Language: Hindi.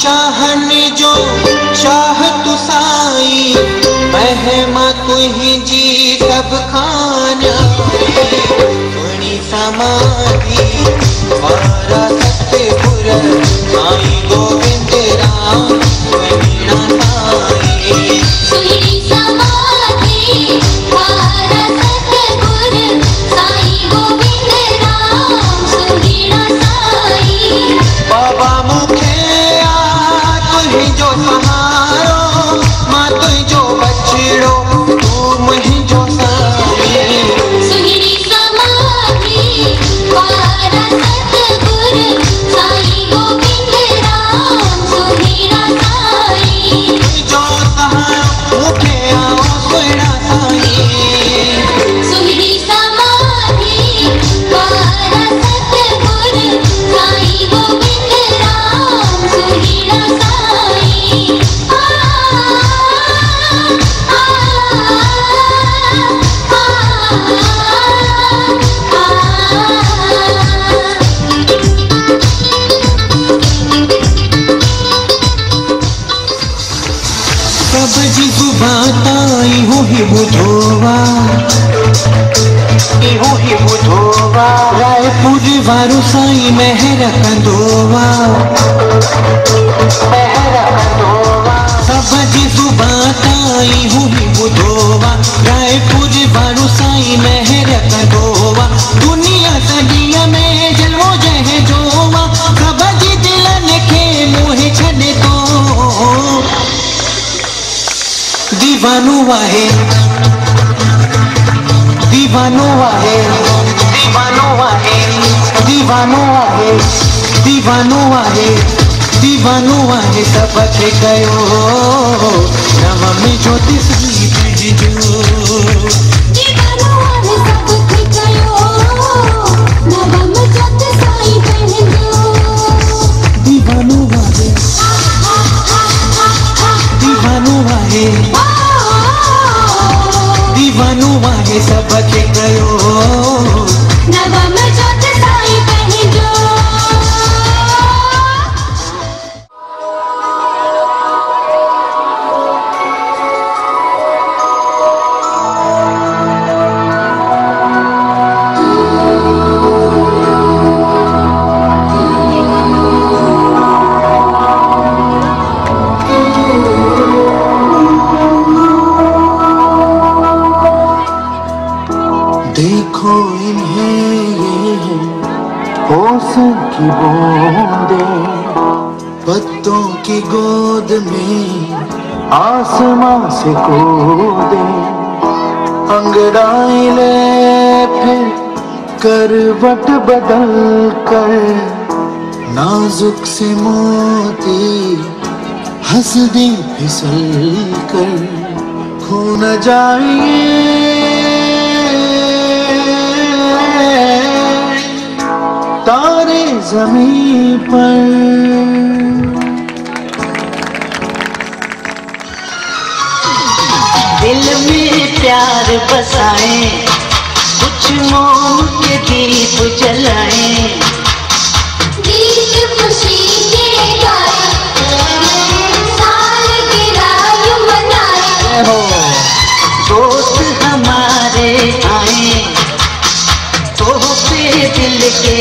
शाहन जो शाह तू साई महिमा तुही जी सब खाना बड़ी समाधि वारा सतगुर साई गोविंद राम वीणा साई सुहिणी समाधि वारा सतगुर साई गोविंद राम सुहिणा साई बाबा जो सहारो मां तुझो बछड़ो तू मुझो साई सुहिणी समाधि वारा सतगुर साई गोविंद राम सुहिणा साई जो सहारो मुखे आओ सुहिणा साई सुहिणी समाधि वारा सतगुर साई गोविंद राम सुहिणा साई सब जी जुबाताई हो ही बुझोवा रायपुर वारो साई मेहर कंदोवा सब जी जुबाताई हो ही बुझोवा रायपुर वारो साई मेहर कंदोवा दुनिया सदिया में जलवो जह जोवा सब जी दिलन के मुहे छॾे तो दीवानो आहे दीवानो आहे दीवानो आहे दीवानो आहे दीवानो आहे दीवानो आहे सबके कयो नव में ज्योति सी पंहिंजो दीवानो आहे सबके कयो नव में ज्योति साई पंहिंजो दीवानो आहे दीवानो आहे दीवानो आहे सबके कयो नव में ज्योति साई पंहिंजो देखो इन्हें ये है होश की बूंदे पत्तों की गोद में आसमां से कूदे अंगड़ाई ले फिर करवट बदल कर नाजुक से मोती हंस दे फिसल कर खो न जाए तारे ज़मीं पर दिल में प्यार बसाए कुछ मोम के दीप जलाए गीत खुशी के गाए सालगिरह यूं मनाए दोस्त हमारे आए तोहफे दिल के